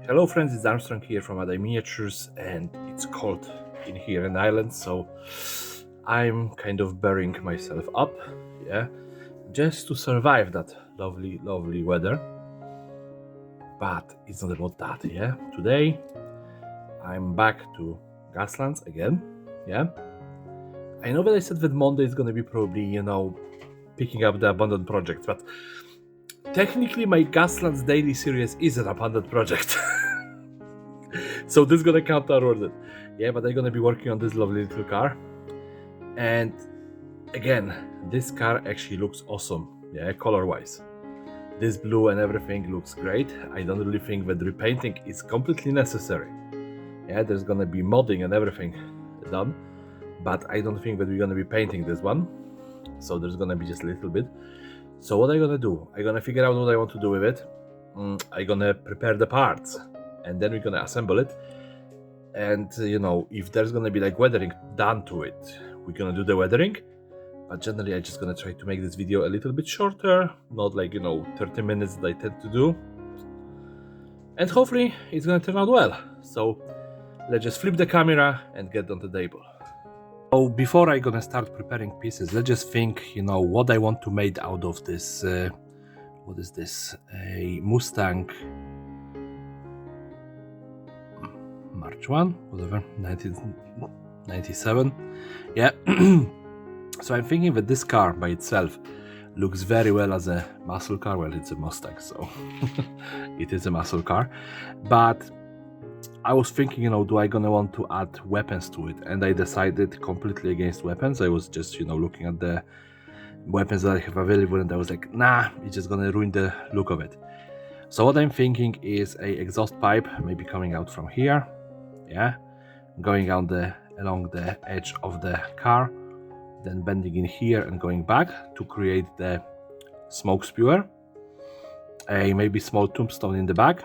Hello friends, it's Armstrong here from Other Miniatures, and it's cold in here in Ireland, so I'm kind of burying myself up, yeah, just to survive that lovely weather. But it's not about that, yeah. Today I'm back to Gaslands again, yeah. I know that I said that Monday is gonna be probably, picking up the abandoned project, but technically my Gaslands daily series is an abandoned project. So this is gonna count towards it. Yeah, but I'm gonna be working on this lovely little car. And again, this car actually looks awesome, yeah, color-wise. This blue and everything looks great. I don't really think that repainting is completely necessary. Yeah, there's gonna be modding and everything done, but I don't think that we're gonna be painting this one. So there's gonna be just a little bit. So what I'm gonna do, I'm gonna figure out what I want to do with it. I'm gonna prepare the parts, and then we're gonna assemble it. And if there's gonna be like weathering done to it, we're gonna do the weathering. But generally I'm just gonna try to make this video a little bit shorter, not like 30 minutes that I tend to do, and hopefully it's gonna turn out well. So let's just flip the camera and get on the table. So before I'm gonna start preparing pieces, let's just think what I want to make out of this. What is this? A Mustang March 1, whatever, 1997. Yeah. So I'm thinking that this car by itself looks very well as a muscle car. Well, it's a Mustang, so it is a muscle car. But I was thinking, do I gonna want to add weapons to it? And I decided completely against weapons. I was just, looking at the weapons that I have available, and I was like, nah, it's just gonna ruin the look of it. So what I'm thinking is a exhaust pipe, maybe coming out from here, yeah, going along the edge of the car, then bending in here and going back to create the smoke spewer, a maybe small tombstone in the back,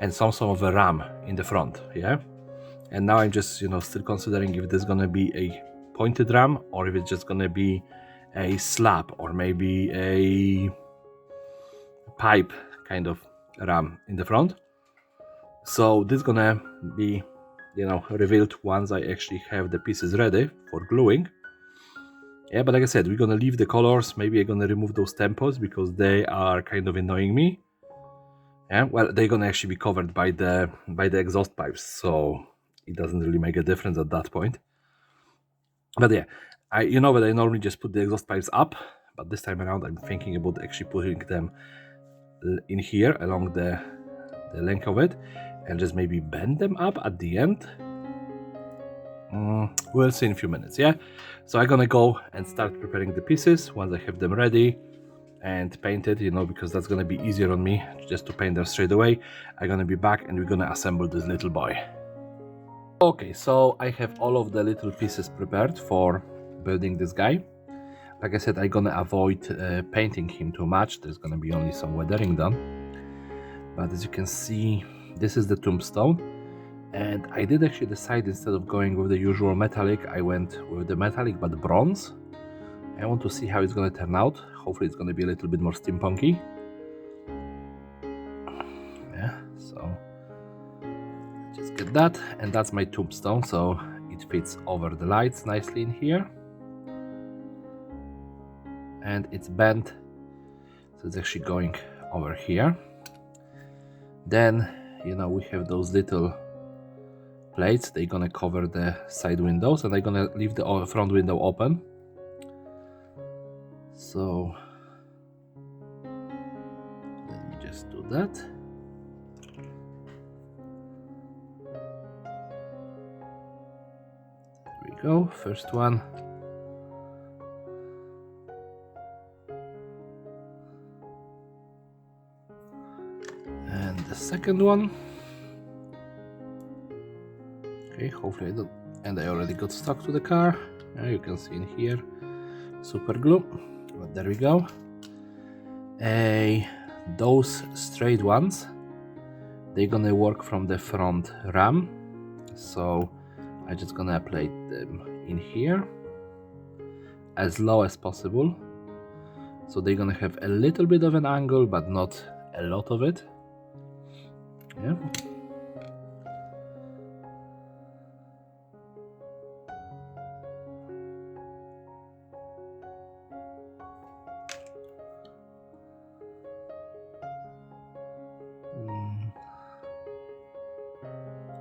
and some sort of a ram in the front, yeah. And now I'm just still considering if this is gonna be a pointed ram or if it's just gonna be a slab or maybe a pipe kind of ram in the front. So this is gonna be revealed once I actually have the pieces ready for gluing. Yeah, but like I said, we're gonna leave the colors. Maybe I'm gonna remove those tempos because they are kind of annoying me. Yeah, well, they're gonna actually be covered by the exhaust pipes, so it doesn't really make a difference at that point. But yeah, I normally just put the exhaust pipes up, but this time around I'm thinking about actually putting them in here along the length of it, and just maybe bend them up at the end. We'll see in a few minutes, yeah? So I'm gonna go and start preparing the pieces once I have them ready and painted, because that's gonna be easier on me just to paint them straight away. I'm gonna be back and we're gonna assemble this little boy. Okay, so I have all of the little pieces prepared for building this guy. Like I said, I'm gonna avoid painting him too much. There's gonna be only some weathering done. But as you can see, this is the tombstone. And I did actually decide, instead of going with the usual metallic, I went with the metallic but bronze. I want to see how it's gonna turn out. Hopefully it's gonna be a little bit more steampunky. Yeah, so just get that, and that's my tombstone, so it fits over the lights nicely in here. And it's bent, so it's actually going over here. Then, we have those little plates. They're gonna cover the side windows, and I'm gonna leave the front window open. So let me just do that. There we go, first one. And the second one. Okay, hopefully I don't. And I already got stuck to the car. You can see in here, super glue. But there we go. Those straight ones, they're gonna work from the front ram. So I'm just gonna apply them in here as low as possible. So they're gonna have a little bit of an angle, but not a lot of it. Yeah.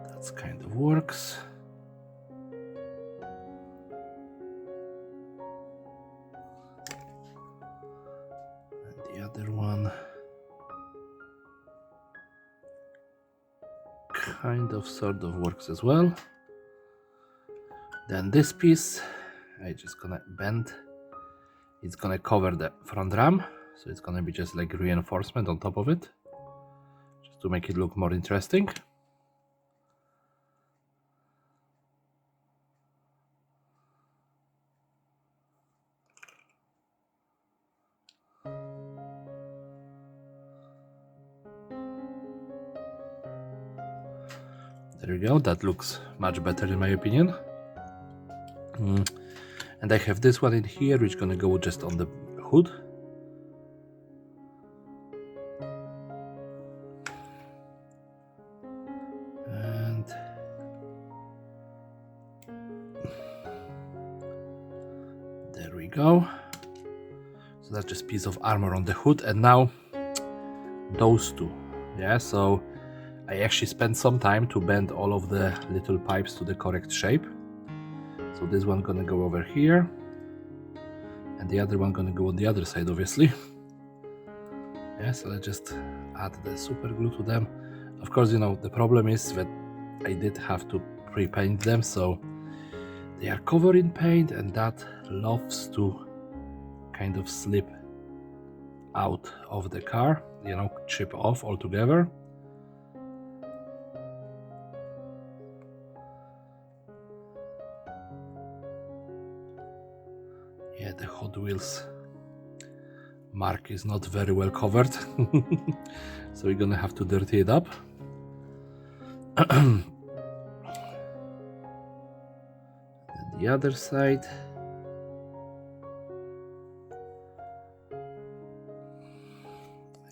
That's kind of works. And the other one kind of sort of works as well. Then this piece I just gonna bend. It's gonna cover the front ram, so it's gonna be just like reinforcement on top of it, just to make it look more interesting. There you go, that looks much better in my opinion. And I have this one in here, which is gonna go just on the hood. And there we go. So that's just piece of armor on the hood. And now those two. Yeah, so I actually spent some time to bend all of the little pipes to the correct shape. So this one gonna go over here, and the other one gonna go on the other side, obviously. Yeah, so let's just add the super glue to them. Of course, you know, the problem is that I did have to pre-paint them, so they are covered in paint, and that loves to kind of slip out of the car, you know, chip off altogether. Yeah, the Hot Wheels mark is not very well covered, so we're gonna have to dirty it up. And the other side.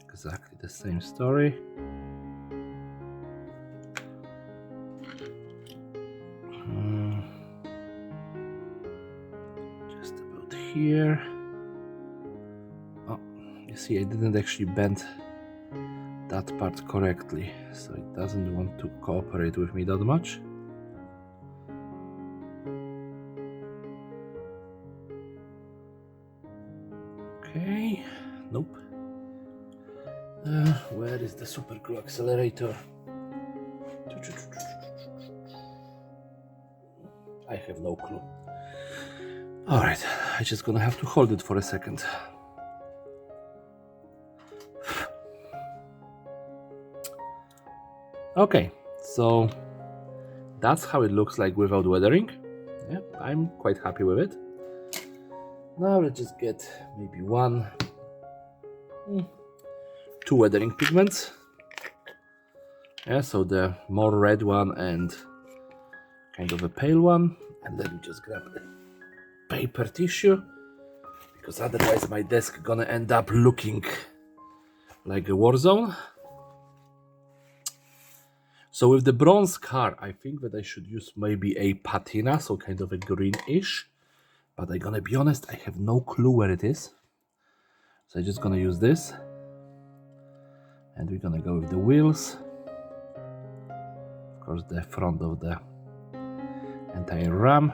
Exactly the same story. Just about here. Oh, you see, I didn't actually bend that part correctly, so it doesn't want to cooperate with me that much. Okay, nope. Where is the super glue accelerator? I have no clue. Alright, I'm just gonna have to hold it for a second. Okay, so that's how it looks like without weathering. Yeah, I'm quite happy with it. Now let's just get maybe two weathering pigments. Yeah, so the more red one and kind of a pale one. And then we just grab a paper tissue, because otherwise my desk gonna end up looking like a war zone. So with the bronze car, I think that I should use maybe a patina, so kind of a greenish. But I'm gonna be honest, I have no clue where it is. So I'm just gonna use this. And we're gonna go with the wheels. Of course, the front of the entire ram,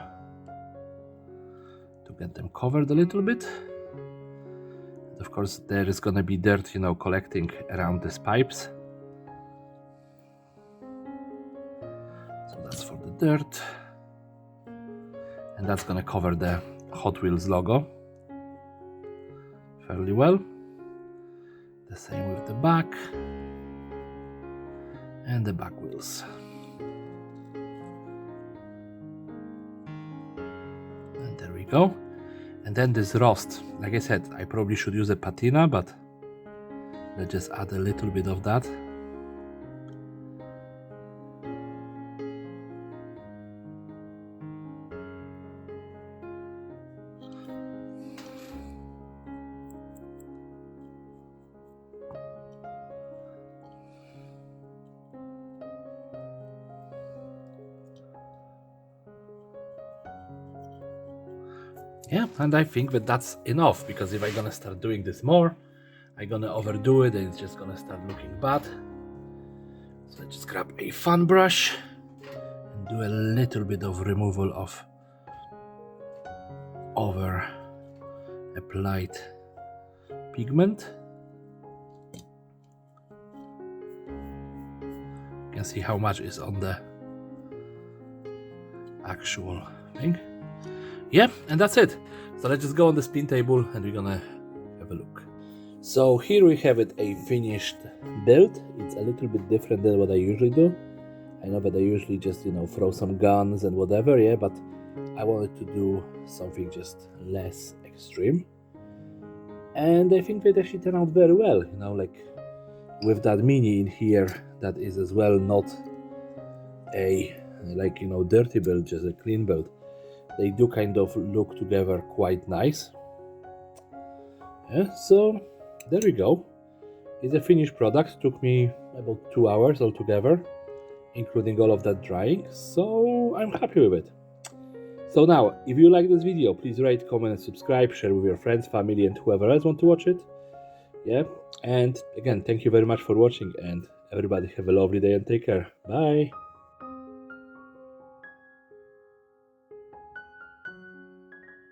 to get them covered a little bit. And of course, there is gonna be dirt, you know, collecting around these pipes. So that's for the dirt. And that's gonna cover the Hot Wheels logo fairly well. The same with the back and the back wheels. And there we go. And then this rust, like I said, I probably should use a patina, but let's just add a little bit of that. Yeah, and I think that that's enough, because if I'm gonna start doing this more, I'm gonna overdo it and it's just gonna start looking bad. So I just grab a fan brush and do a little bit of removal of over applied pigment. You can see how much is on the actual thing. Yeah, and that's it. So let's just go on the spin table and we're gonna have a look. So here we have it, a finished build. It's a little bit different than what I usually do. I know that I usually just, throw some guns and whatever, yeah, but I wanted to do something just less extreme. And I think it actually turned out very well, like with that mini in here, that is as well not a, dirty build, just a clean build. They do kind of look together quite nice. Yeah, so there we go. It's a finished product. Took me about 2 hours altogether, including all of that drying, so I'm happy with it. So now, if you like this video, please rate, comment and subscribe, share with your friends, family and whoever else want to watch it. Yeah, and again, thank you very much for watching, and everybody have a lovely day and take care. Bye.